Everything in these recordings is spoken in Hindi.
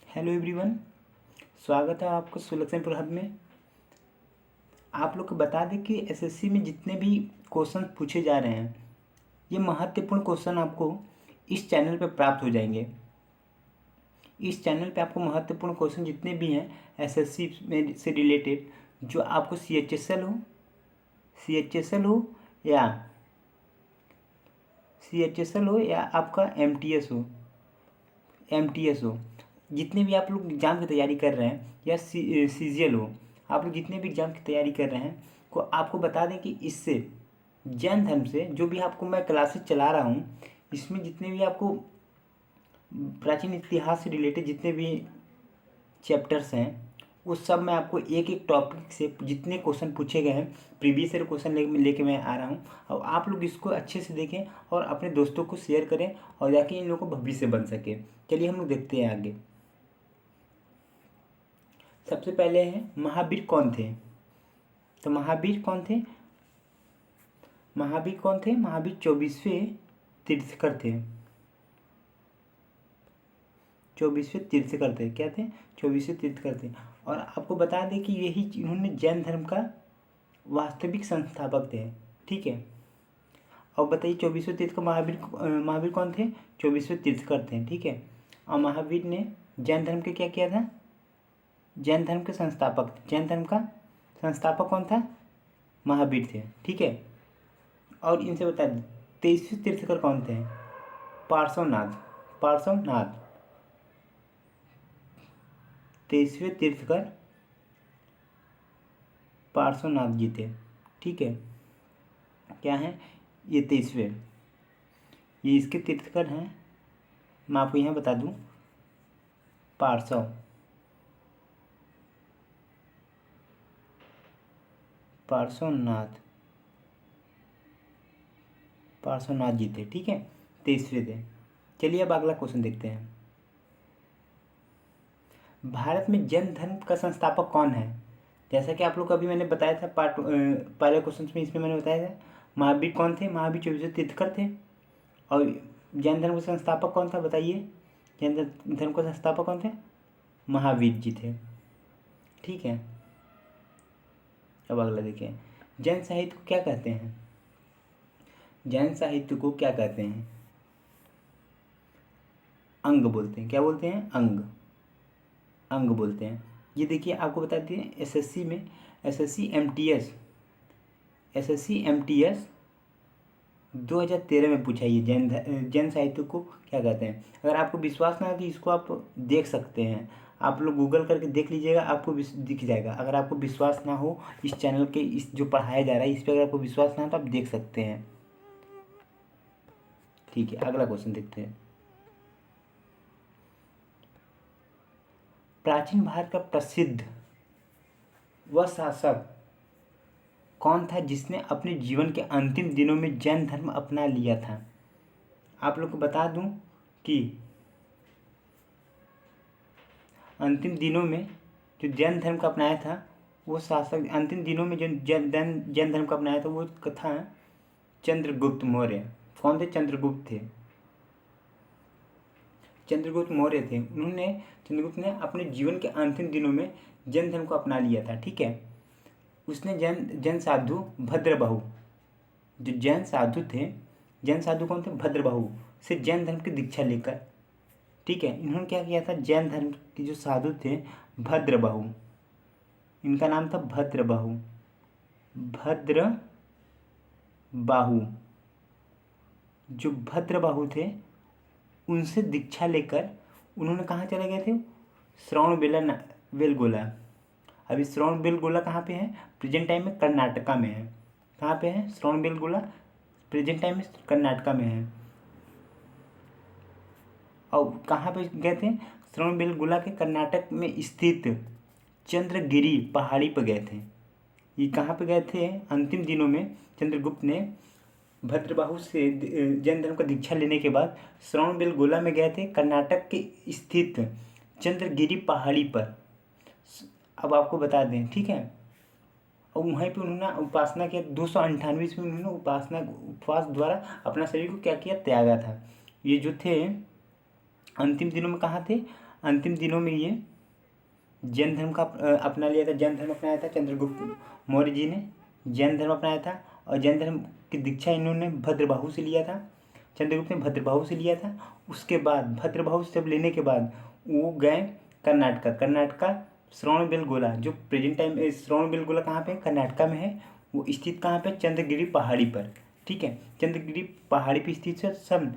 हेलो एवरीवन, स्वागत है आपको सुलक्षणपुर हब में। आप लोग को बता दें कि एसएससी में जितने भी क्वेश्चन पूछे जा रहे हैं, ये महत्वपूर्ण क्वेश्चन आपको इस चैनल पे प्राप्त हो जाएंगे। इस चैनल पे आपको महत्वपूर्ण क्वेश्चन जितने भी हैं एसएससी में से रिलेटेड, जो आपको या सीएचएसएल हो या आपका एमटीएस हो, जितने भी आप लोग एग्ज़ाम की तैयारी कर रहे हैं, या सीजीएल हो, आप लोग जितने भी एग्ज़ाम की तैयारी कर रहे हैं को आपको बता दें कि इससे जैन धर्म से जो भी आपको मैं क्लासेस चला रहा हूँ, इसमें जितने भी आपको प्राचीन इतिहास से रिलेटेड जितने भी चैप्टर्स हैं, वो सब मैं आपको एक एक टॉपिक से जितने क्वेश्चन पूछे गए हैं प्रीवियस ईयर क्वेश्चन लेके मैं आ रहा हूँ। और आप लोग इसको अच्छे से देखें और अपने दोस्तों को शेयर करें और जाके इन लोगों को भविष्य बन सके। चलिए हम लोग देखते हैं आगे। सबसे पहले हैं महावीर कौन थे। तो महावीर कौन थे? महावीर 24वें तीर्थकर थे। 24वें तीर्थकर थे। क्या थे? 24वें तीर्थकर थे। और आपको बता दें कि यही इन्होंने जैन धर्म का वास्तविक संस्थापक थे। ठीक है। और बताइए 24वें तीर्थ का महावीर कौन थे? 24वें तीर्थकर थे। ठीक है। और महावीर ने जैन धर्म के क्या किया था? जैन धर्म के संस्थापक। जैन धर्म का संस्थापक कौन था? महावीर थे। ठीक है। और इनसे बता दें 23वें तीर्थकर कौन थे? पार्श्वनाथ। 23वें तीर्थकर पार्श्वनाथ जी थे। ठीक है। क्या है ये? 23वें, ये इसके तीर्थकर हैं। मैं आपको यहाँ बता दूँ, पार्श्वनाथ जी थे। ठीक है, 23वें थे। चलिए अब अगला क्वेश्चन देखते हैं। भारत में जैन धर्म का संस्थापक कौन है? जैसा कि आप लोग को अभी मैंने बताया था पहले क्वेश्चन में, इसमें मैंने बताया था महावीर कौन थे? महावीर 24वें तीर्थकर थे। और जैन धर्म के संस्थापक कौन था? बताइए, जैन धर्म के संस्थापक कौन थे? महावीर जी थे। ठीक है। अब अगला देखिए, जैन साहित्य को क्या कहते हैं? जैन साहित्य को क्या कहते हैं? अंग बोलते हैं। क्या बोलते हैं? अंग बोलते हैं। ये देखिए, आपको बता दें एसएससी में एसएससी एमटीएस 2013 में पूछा ये जैन साहित्य को क्या कहते हैं। अगर आपको विश्वास ना हो तो इसको आप देख सकते हैं, आप लोग गूगल करके देख लीजिएगा, आपको दिख जाएगा। अगर आपको विश्वास ना हो इस चैनल के इस जो पढ़ाया जा रहा है इस पर अगर आपको विश्वास ना हो तो आप देख सकते हैं। ठीक है, अगला क्वेश्चन देखते हैं। प्राचीन भारत का प्रसिद्ध वह शासक कौन था जिसने अपने जीवन के अंतिम दिनों में जैन धर्म अपना लिया था? आप लोग को बता दूं कि अंतिम दिनों में जो जैन धर्म का अपनाया था वो शासक, अंतिम दिनों में जो जैन धर्म का अपनाया था वो था चंद्रगुप्त मौर्य। कौन थे? चंद्रगुप्त मौर्य थे। चंद्रगुप्त ने अपने जीवन के अंतिम दिनों में जैन धर्म को अपना लिया था। ठीक है। उसने जैन साधु भद्रबाहु, जो जैन साधु थे, जैन साधु कौन थे? भद्रबाहु से जैन धर्म की दीक्षा लेकर। ठीक है। इन्होंने क्या किया था? जैन धर्म के जो साधु थे भद्रबाहु, इनका नाम था भद्रबाहु। जो भद्रबाहु थे उनसे दीक्षा लेकर उन्होंने कहाँ चले गए थे? श्रवणबेलगोला। अभी श्रवणबेलगोला कहाँ पे है? प्रेजेंट टाइम में कर्नाटका में है। कहाँ पे है श्रवणबेलगोला? प्रेजेंट टाइम में कर्नाटका में है। और कहाँ पे गए थे? श्रवणबेलगोला के कर्नाटक में स्थित चंद्रगिरी पहाड़ी पर गए थे। ये कहाँ पे गए थे? अंतिम दिनों में चंद्रगुप्त ने भद्रबाहु से जैन धर्म का दीक्षा लेने के बाद श्रवणबेलगोला में गए थे, कर्नाटक के स्थित चंद्रगिरी पहाड़ी पर। अब आपको बता दें, ठीक है। और वहीं पे उन्होंने उपासना किया। 298 ईस्वी में उन्होंने उपवास द्वारा अपना शरीर को क्या किया? त्यागा था। ये जो थे अंतिम दिनों में कहाँ थे? अंतिम दिनों में ये जैन धर्म का अपना लिया था, जैन धर्म अपनाया था। चंद्रगुप्त मौर्य जी ने जैन धर्म अपनाया था और जैन धर्म की दीक्षा इन्होंने भद्रबाहु से लिया था। चंद्रगुप्त ने भद्रबाहु से लिया था। उसके बाद भद्रबाहु से जब लेने के बाद वो गए कर्नाटका श्रवणबेलगोला, जो प्रेजेंट टाइम श्रवणबेलगोला कहाँ पे? कर्नाटका में है। वो स्थित कहाँ पे? चंद्रगिरी पहाड़ी पर। ठीक है, चंद्रगिरी पहाड़ी पर स्थित है। सन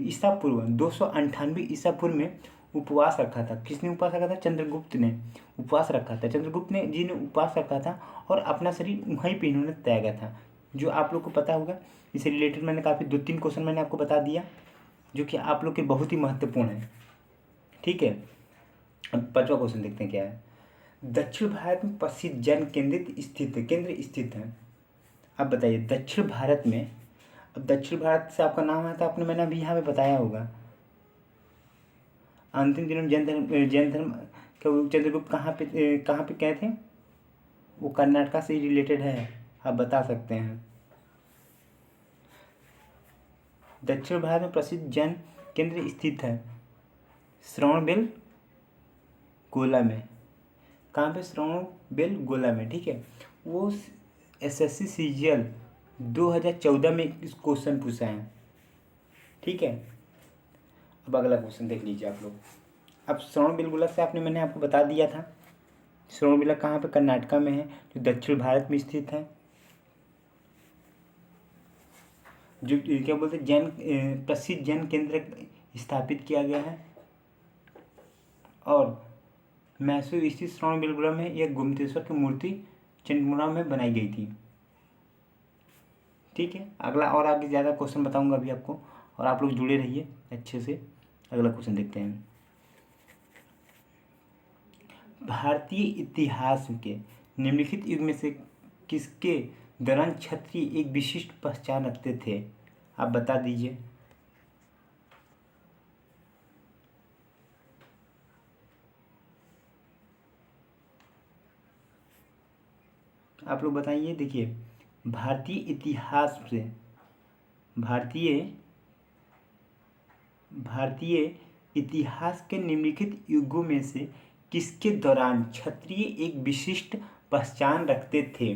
ईसा पूर्व 298 ईसा पूर्व में उपवास रखा था। किसने उपवास रखा था? चंद्रगुप्त ने उपवास रखा था। चंद्रगुप्त ने जी ने उपवास रखा था और अपना शरीर वहीं पे इन्होंने त्यागा था, जो आप लोग को पता होगा। इससे रिलेटेड मैंने काफ़ी 2-3 क्वेश्चन मैंने आपको बता दिया, जो कि आप लोग के बहुत ही महत्वपूर्ण है। ठीक है, अब 5वां क्वेश्चन देखते हैं क्या है। दक्षिण भारत में प्रसिद्ध जैन केंद्र स्थित है। अब बताइए दक्षिण भारत में, अब दक्षिण भारत से आपका नाम आया था, आपने मैंने अभी यहाँ पे बताया होगा। अंतिम दिनों में जैन धर्म के चंद्रगुप्त कहाँ पे गए थे? वो कर्नाटका से ही रिलेटेड है, आप बता सकते हैं। दक्षिण भारत में प्रसिद्ध जैन केंद्र स्थित है श्रवणबेलगोला में। कहाँ पे? श्रवणबेलगोला में। ठीक है, वो SSC CGL 2014 में इस क्वेश्चन पूछा है। ठीक है, अब अगला क्वेश्चन देख लीजिए आप लोग। अब श्रवणबेलगोला से मैंने आपको बता दिया था। श्रवणबेलगोला कहाँ पे? कर्नाटका में है, जो दक्षिण भारत में स्थित है। जो क्या बोलते हैं, प्रसिद्ध जैन केंद्र स्थापित किया गया है। और मैसूर स्थित श्रवणबेलगोला में यह गोमतेश्वर की मूर्ति चंडमुड़ा में बनाई गई थी। ठीक है, अगला और आगे ज़्यादा क्वेश्चन बताऊंगा अभी आपको, और आप लोग जुड़े रहिए अच्छे से। अगला क्वेश्चन देखते हैं। भारतीय इतिहास के निम्नलिखित युग में से किसके दौरान क्षत्रिय एक विशिष्ट पहचान रखते थे? आप बता दीजिए। आप लोग बताइए। देखिए, भारतीय इतिहास से भारतीय इतिहास के निम्नलिखित युगों में से किसके दौरान क्षत्रिय एक विशिष्ट पहचान रखते थे?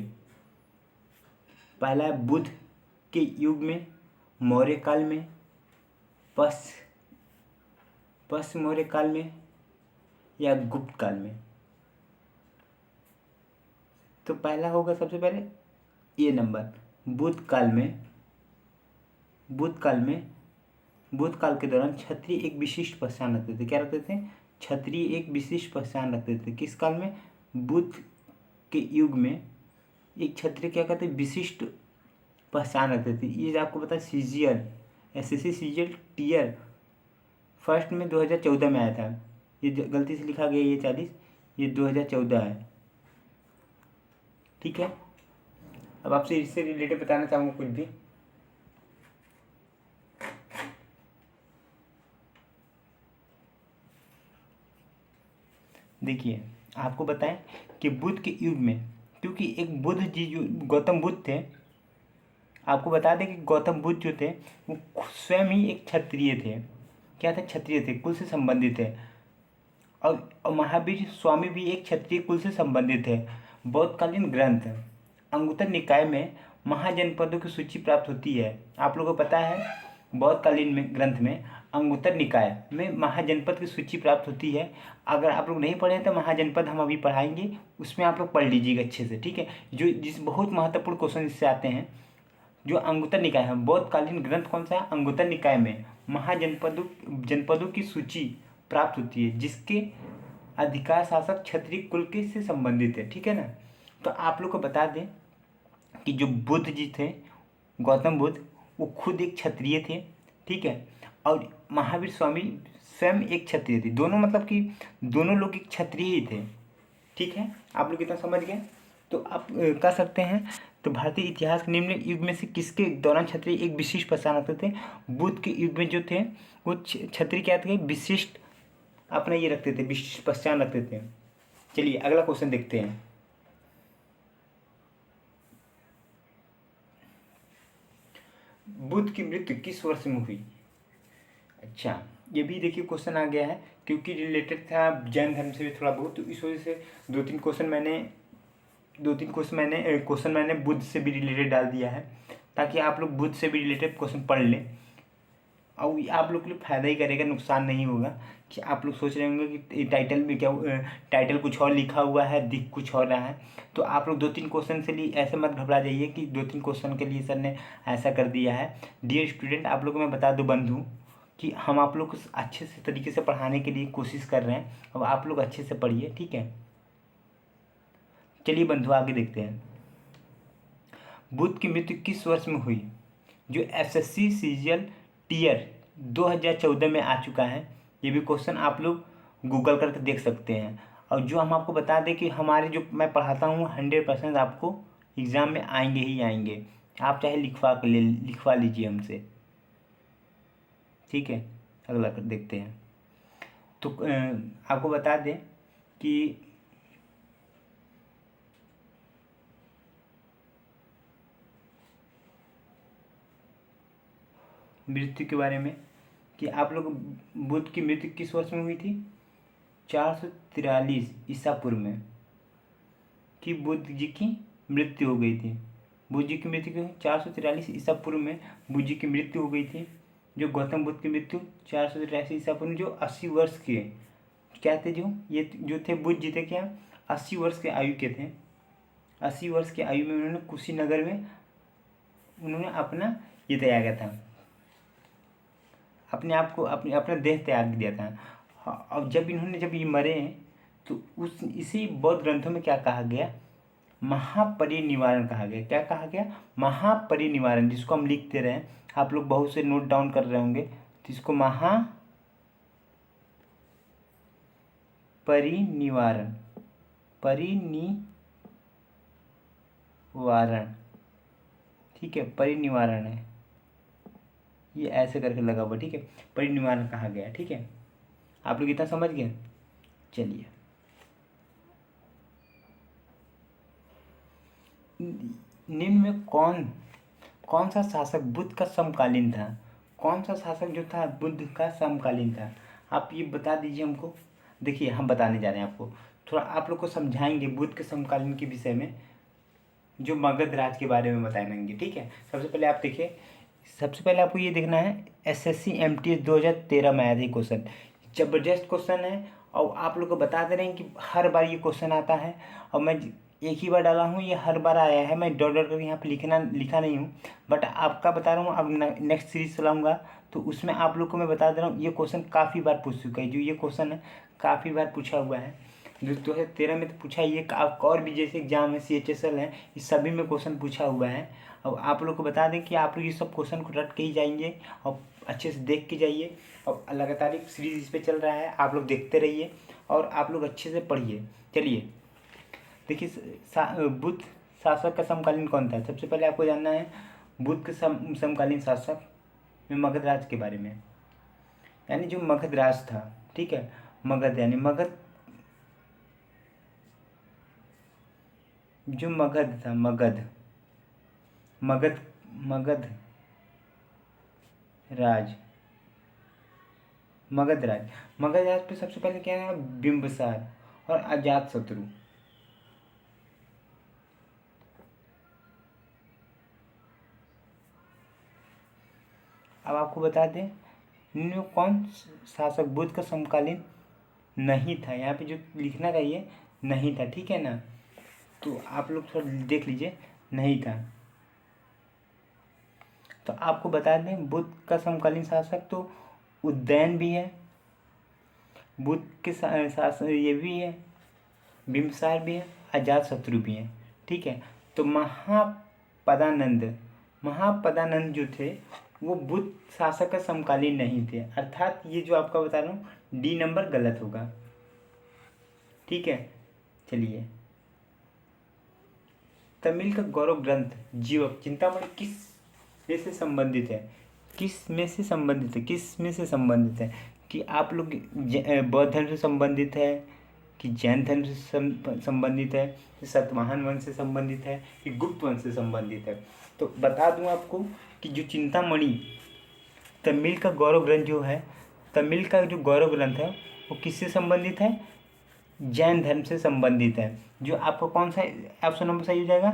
पहला है बुद्ध के युग में, मौर्य काल में, पश्चिम मौर्य काल में, या गुप्त काल में। तो पहला होगा सबसे पहले ये नंबर, बुद्ध काल के दौरान क्षत्रिय एक विशिष्ट पहचान रखते थे। क्या रखते थे? क्षत्रिय एक विशिष्ट पहचान रखते थे। किस काल में? बुद्ध के युग में एक क्षत्रिय क्या कहते? विशिष्ट पहचान रखते थे। ये आपको पता है CGL SSC CGL tier first में 2014 में आया था। ये गलती से लिखा गया ये 40, ये 2014 है। ठीक है, अब आपसे इससे रिलेटेड बताना चाहूँगा कुछ भी। देखिए, आपको बताएं कि बुद्ध के युग में, क्योंकि एक बुद्ध जी जो गौतम बुद्ध थे, आपको बता दें कि गौतम बुद्ध जो थे वो स्वयं ही एक क्षत्रिय थे। क्या थे? क्षत्रिय थे, कुल से संबंधित थे। और महावीर स्वामी भी एक क्षत्रिय कुल से संबंधित है। बौद्धकालीन ग्रंथ अंगुत्तर निकाय में महाजनपदों की सूची प्राप्त होती है। आप लोगों को पता है बौद्धकालीन में ग्रंथ में अंगुत्तर निकाय में महाजनपद की सूची प्राप्त होती है। अगर आप लोग नहीं पढ़े तो महाजनपद हम अभी पढ़ाएंगे, उसमें आप लोग पढ़ लीजिएगा अच्छे से। ठीक है, जिस बहुत महत्वपूर्ण क्वेश्चन इससे आते हैं। जो अंगुत्तर निकाय है, बौद्धकालीन ग्रंथ कौन सा है? अंगुत्तर निकाय में जनपदों की सूची प्राप्त होती है, जिसके अधिकार शासक क्षत्रिय कुल के से संबंधित है। ठीक है ना, तो आप लोग को बता दें कि जो बुद्ध जी थे, गौतम बुद्ध, वो खुद एक क्षत्रिय थे। ठीक है, और महावीर स्वामी स्वयं एक क्षत्रिय थे। दोनों मतलब कि दोनों लोग एक क्षत्रिय ही थे। ठीक है, आप लोग इतना समझ गए? तो आप कह सकते हैं, तो भारतीय इतिहास के निम्न युग में से किसके दौरान क्षत्रिय एक विशिष्ट पहचान रखते थे? बुद्ध के युग में जो थे वो क्षत्रिय क्या थे? विशिष्ट अपना ये रखते थे, विशिष्ट पहचान रखते थे। चलिए अगला क्वेश्चन देखते हैं। बुद्ध की मृत्यु किस वर्ष में हुई? अच्छा, ये भी देखिए क्वेश्चन आ गया है, क्योंकि रिलेटेड था जैन धर्म से भी थोड़ा बहुत, तो इस वजह से दो तीन क्वेश्चन मैंने बुद्ध से भी रिलेटेड डाल दिया है, ताकि आप लोग बुद्ध से भी रिलेटेड क्वेश्चन पढ़ लें। और ये आप लोग के लिए फ़ायदा ही करेगा, नुकसान नहीं होगा। कि आप लोग सोच रहे होंगे कि टाइटल में क्या, टाइटल कुछ और लिखा हुआ है, दिख कुछ और रहा है। तो आप लोग 2-3 क्वेश्चन से लिए ऐसे मत घबरा जाइए कि 2-3 क्वेश्चन के लिए सर ने ऐसा कर दिया है। डियर स्टूडेंट, आप लोग को मैं बता दूं बंधु, कि हम आप लोग को अच्छे से तरीके से पढ़ाने के लिए कोशिश कर रहे हैं। अब आप लोग अच्छे से पढ़िए, ठीक है। चलिए बंधु आगे देखते हैं। बुद्ध की मृत्यु किस वर्ष में हुई? जो एसएससी सीजीएल टीयर 2014 में आ चुका है। ये भी क्वेश्चन आप लोग गूगल करके देख सकते हैं। और जो हम आपको बता दें कि हमारे जो मैं पढ़ाता हूँ 100% आपको एग्ज़ाम में आएंगे ही आएंगे। आप चाहे लिखवा लीजिए हमसे, ठीक है। अगला कर देखते हैं। तो आपको बता दें कि मृत्यु के बारे में, कि आप लोग बुद्ध की मृत्यु किस वर्ष में हुई थी? 443 ईसा पूर्व में कि बुद्ध जी की मृत्यु हो गई थी। बुद्ध जी की मृत्यु क्यों? 443 ईसा पूर्व में बुद्ध जी की मृत्यु हो गई थी। जो गौतम बुद्ध की मृत्यु 483 ईसा पूर्व में, जो 80 वर्ष के क्या थे, जो थे बुद्ध जी थे क्या, 80 वर्ष के आयु के थे। 80 वर्ष की आयु में उन्होंने कुशीनगर में उन्होंने अपना ये त्यागा था, अपने आप को, अपना देह त्याग दिया था। और जब ये मरे तो इसी बौद्ध ग्रंथों में क्या कहा गया? महापरिनिर्वाण कहा गया। क्या कहा गया? महापरिनिर्वाण, जिसको हम लिखते रहे, आप लोग बहुत से नोट डाउन कर रहे होंगे। तो इसको परिनिवारण ठीक है, परिनिवारण है, ये ऐसे करके लगा हुआ, ठीक है। परिनिर्वाण कहा गया, ठीक है। आप लोग इतना समझ गए? चलिए, निम्न में कौन सा शासक बुद्ध का समकालीन था? कौन सा शासक जो था बुद्ध का समकालीन था? आप ये बता दीजिए हमको। देखिए, हम बताने जा रहे हैं आपको, थोड़ा आप लोग को समझाएंगे बुद्ध के समकालीन के विषय में, जो मगध राज के बारे में बताएंगे, ठीक है। सबसे पहले आप देखिए, सबसे पहले आपको ये देखना है, एसएससी एमटीएस 2013 में आया था ये क्वेश्चन। ज़बरदस्त क्वेश्चन है, और आप लोग को बता दे रहे हैं कि हर बार ये क्वेश्चन आता है, और मैं एक ही बार डाला हूँ, ये हर बार आया है। मैं डॉट डॉट कर यहाँ पे लिखा नहीं हूँ, बट आपका बता रहा हूँ। अब नेक्स्ट सीरीज चलाऊँगा तो उसमें आप लोग को मैं बता दे रहा हूँ, ये क्वेश्चन काफ़ी बार पूछ चुका है। जो ये क्वेश्चन है काफ़ी बार पूछा हुआ है। 2013 में तो पूछा, ये और भी जैसे एग्जाम है CHSL है, इस सभी में क्वेश्चन पूछा हुआ है। अब आप लोग को बता दें कि आप लोग ये सब क्वेश्चन को रट के ही जाएंगे, और अच्छे से देख के जाइए। और लगातार एक सीरीज इस पर चल रहा है, आप लोग देखते रहिए और आप लोग अच्छे से पढ़िए। चलिए देखिए, बुद्ध शासक का समकालीन कौन था? सबसे पहले आपको जानना है बुद्ध के समकालीन शासक में मगध राज के बारे में, यानी जो मगध राज था, ठीक है। मगध यानी जो मगध था, मगध राज पे सबसे पहले क्या है? बिंबिसार और अजातशत्रु। अब आपको बता दें, इनमें कौन शासक बुद्ध का समकालीन नहीं था? यहाँ पे जो लिखना चाहिए नहीं था, ठीक है ना। तो आप लोग थोड़ा देख लीजिए, नहीं था। तो आपको बता दें, बुद्ध का समकालीन शासक तो उदयन भी है, बुद्ध के शासक ये भी है, बिंबिसार भी है, अजातशत्रु भी है, ठीक है। तो महापदानंद जो थे वो बुद्ध शासक का समकालीन नहीं थे, अर्थात ये जो आपका बता रहा हूँ डी नंबर गलत होगा, ठीक है। चलिए, तमिल का गौरव ग्रंथ जीवक चिंतामणि किस में से संबंधित है? कि आप लोग बौद्ध धर्म से संबंधित है, कि जैन धर्म से संबंधित है, कि सातवाहन वंश से संबंधित है, कि गुप्त वंश से संबंधित है? तो बता दूं आपको कि जो चिंतामणि तमिल का गौरव ग्रंथ जो है, तमिल का जो गौरव ग्रंथ है वो किससे संबंधित है? जैन धर्म से संबंधित है। जो आपका कौन सा ऑप्शन नंबर सही हो जाएगा?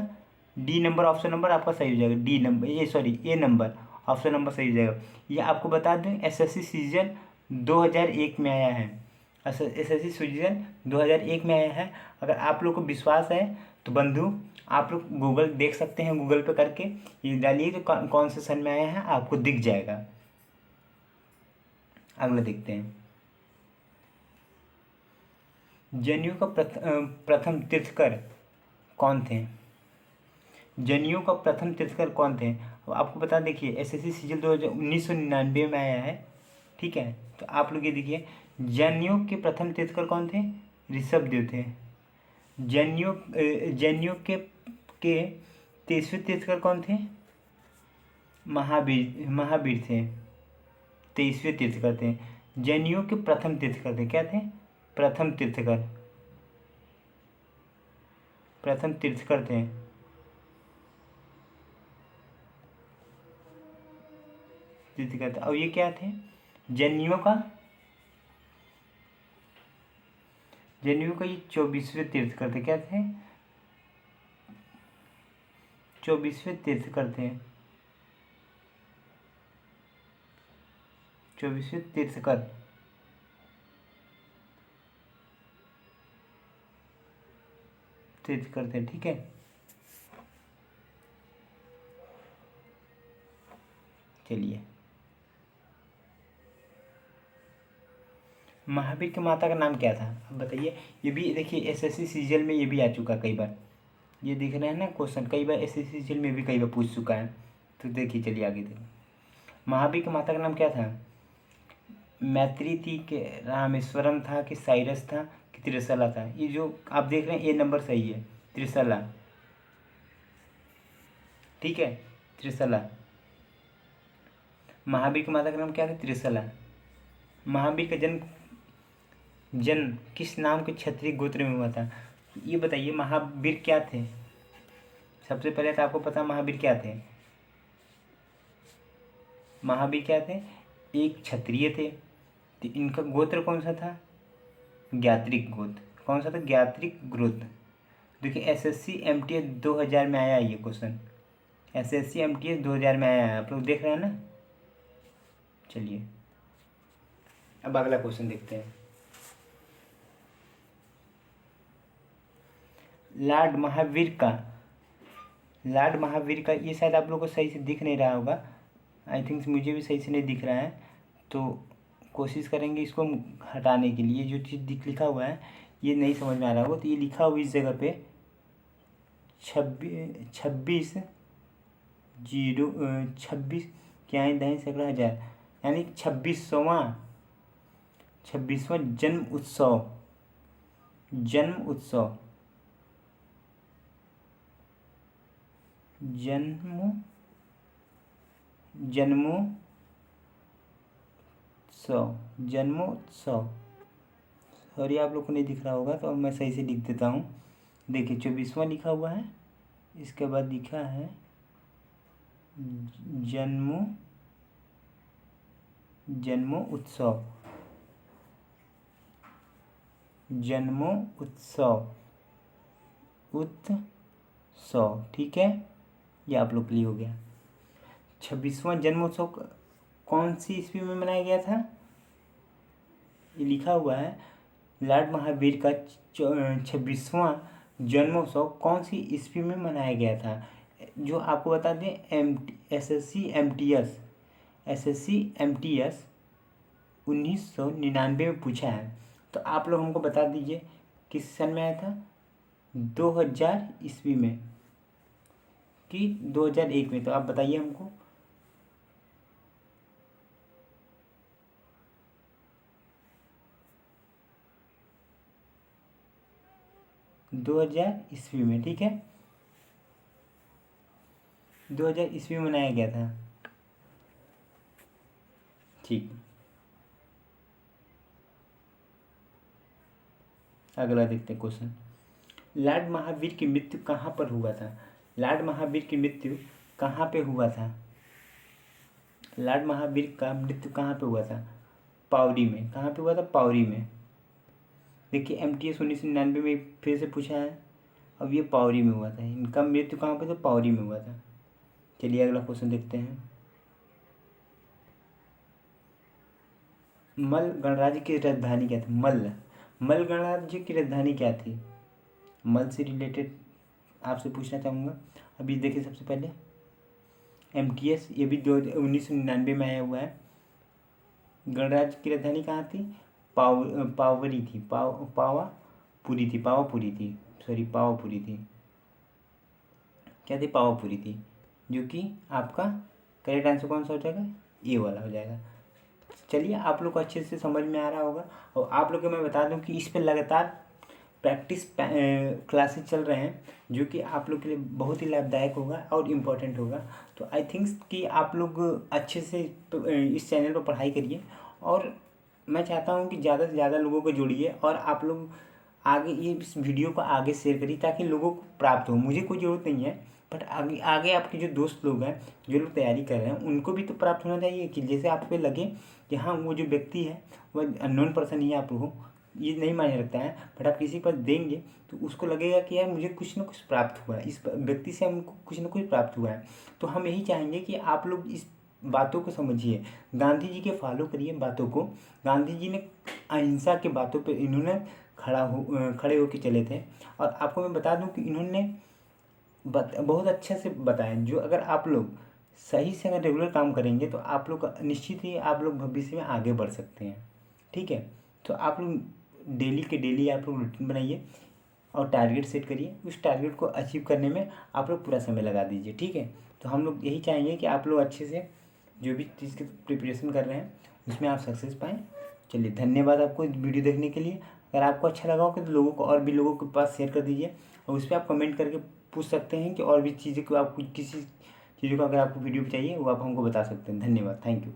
डी नंबर ऑप्शन नंबर आपका सही हो जाएगा। डी नंबर, ए नंबर ऑप्शन नंबर सही हो जाएगा। ये आपको बता दें एसएससी सीजन 2001 में आया है। एसएससी सीजन 2001 में आया है। अगर आप लोग को विश्वास है तो बंधु आप लोग गूगल देख सकते हैं, गूगल पे करके ये डालिए कि कौन से सन में आया है, आपको दिख जाएगा। अगला देखते हैं। जनेऊ का प्रथम तीर्थकर कौन थे? जनेऊ का प्रथम तीर्थकर कौन थे? अब आपको बता, देखिए एसएससी सीजन 1999 में आया है, ठीक है। तो आप लोग ये देखिए, जनेऊ के प्रथम तीर्थकर कौन थे? ऋषभदेव थे। जनेऊ के 23वें तीर्थकर कौन थे? महावीर थे, 23वें तीर्थकर थे। जनेऊ के प्रथम तीर्थकर थे, क्या थे? प्रथम तीर्थकर थे। और ये क्या थे? जनेऊ का ये 24वें तीर्थकर थे, क्या थे? 24वें तीर्थकर थे, 24वें तीर्थकर। थे, ठीक है। चलिए, महावीर की माता का नाम क्या था? अब बताइए। ये भी देखिए एसएससी सीजन में ये भी आ चुका कई बार, ये दिख रहे हैं ना क्वेश्चन, कई बार एसएससी सीजन में भी कई बार पूछ चुका है। तो देखिए, चलिए आगे देखिए। महावीर की माता का नाम क्या था? मैत्री थी कि रामेश्वरम था कि साइरस था कि त्रिशला था? ये जो आप देख रहे हैं ए नंबर सही है, त्रिशला, ठीक है, त्रिशला। महावीर की माता का नाम क्या था? त्रिशला। महावीर का जन्म किस नाम के क्षत्रिय गोत्र में हुआ था? ये बताइए, महावीर क्या थे? सबसे पहले तो आपको पता महावीर क्या थे? महावीर क्या थे? एक क्षत्रिय थे। तो इनका गोत्र कौन सा था? ज्ञात्रिक गोत्र। कौन सा था? ज्ञात्रिक गोत्र। देखिए एसएससी एमटीएस 2000 में आया ये क्वेश्चन, एसएससी एमटीएस 2000 में आया है, आप लोग देख रहे हैं ना। चलिए अब अगला क्वेश्चन देखते हैं। लॉर्ड महावीर का ये शायद आप लोग को सही से दिख नहीं रहा होगा, आई थिंक मुझे भी सही से नहीं दिख रहा है, तो कोशिश करेंगे इसको हटाने के लिए। जो चीज़ लिखा हुआ है ये नहीं समझ में आ रहा होगा, तो ये लिखा हुआ इस जगह पे 26 क्या है, 10,000 यानी 26वां जन्म उत्सव जन्मोत्सव। सॉरी आप लोग को नहीं दिख रहा होगा, तो अब मैं सही से लिख देता हूँ। देखिए 24वां लिखा हुआ है, इसके बाद लिखा है जन्मोत्सव, ठीक है। ये आप लोग के लिए हो गया। 26वां जन्मोत्सव कौन सी ईस्वी में मनाया गया था? ये लिखा हुआ है लॉर्ड महावीर का 26वां जन्मोत्सव कौन सी ईस्वी में मनाया गया था? जो आपको बता दें एसएससी एमटीएस 1999 में पूछा है, तो आप लोग हमको बता दीजिए किस सन में आया था? 2000 ईस्वी में कि 2001 में? तो आप बताइए हमको। 2000 ईस्वी में, ठीक है, 2000 ईस्वी में मनाया गया था, ठीक। अगला देखते हैं क्वेश्चन। लॉर्ड महावीर की मृत्यु कहाँ पर हुआ था? लॉर्ड महावीर की मृत्यु कहाँ पे हुआ था? लॉर्ड महावीर का मृत्यु कहाँ पे हुआ था? पावरी में। कहाँ पे हुआ था? पावरी में। देखिए MTS 1999 में फिर से पूछा है, अब ये पावरी में हुआ था। इनका मृत्यु कहाँ पे? तो पावरी में हुआ था। चलिए अगला क्वेश्चन देखते हैं। मल्ल गणराज्य की राजधानी क्या थी? मल्ल गणराज्य की राजधानी क्या थी? मल्ल से रिलेटेड आपसे पूछना चाहूँगा। अभी देखिए सबसे पहले MTS, ये भी 1999 में आया हुआ है। गणराज्य की राजधानी कहाँ थी? पावरी थी। पावापुरी थी। सॉरी, पावापुरी थी। क्या थी? पावापुरी थी। जो कि आपका करेक्ट आंसर कौन सा हो जाएगा? ए वाला हो जाएगा। चलिए आप लोग को अच्छे से समझ में आ रहा होगा। और आप लोग को मैं बता दूं कि इस पर लगातार प्रैक्टिस क्लासेस चल रहे हैं, जो कि आप लोग के लिए बहुत ही लाभदायक होगा और इम्पोर्टेंट होगा। तो आई थिंक्स कि आप लोग अच्छे से इस चैनल पर पढ़ाई करिए, और मैं चाहता हूं कि ज़्यादा से ज़्यादा लोगों को जोड़िए, और आप लोग आगे ये इस वीडियो को आगे शेयर करिए ताकि लोगों को प्राप्त हो। मुझे कोई ज़रूरत नहीं है, बट आगे आगे आपके जो दोस्त लोग हैं, जो लोग तैयारी कर रहे हैं, उनको भी तो प्राप्त होना चाहिए। कि जैसे आप पे लगे कि हाँ वो जो व्यक्ति है वह अननोन पर्सन ही आप हो, ये नहीं मायने रखता है, बट आप किसी के पास देंगे तो उसको लगेगा कि यार मुझे कुछ ना कुछ प्राप्त हुआ है, इस व्यक्ति से हमको कुछ ना कुछ प्राप्त हुआ है। तो हम यही चाहेंगे कि आप लोग इस बातों को समझिए, गांधी जी के फॉलो करिए बातों को। गांधी जी ने अहिंसा के बातों पे इन्होंने खड़े होकर चले थे। और आपको मैं बता दूं कि इन्होंने बहुत अच्छे से बताया। जो अगर आप लोग सही से अगर रेगुलर काम करेंगे तो आप लोग निश्चित ही आप लोग भविष्य में आगे बढ़ सकते हैं। ठीक है, तो आप लोग डेली के डेली आप लोग रूटीन बनाइए और टारगेट सेट करिए। उस टारगेट को अचीव करने में आप लोग पूरा समय लगा दीजिए। ठीक है, तो हम लोग यही चाहेंगे कि आप लोग अच्छे से जो भी चीज़ की प्रिपरेशन कर रहे हैं उसमें आप सक्सेस पाएँ। चलिए, धन्यवाद आपको इस वीडियो देखने के लिए। अगर आपको अच्छा लगा हो तो लोगों को और भी लोगों के पास शेयर कर दीजिए, और उस पर आप कमेंट करके पूछ सकते हैं कि और भी चीज़ें को आपको किसी चीज़ों का अगर आपको वीडियो चाहिए वो आप हमको बता सकते हैं। धन्यवाद, थैंक यू।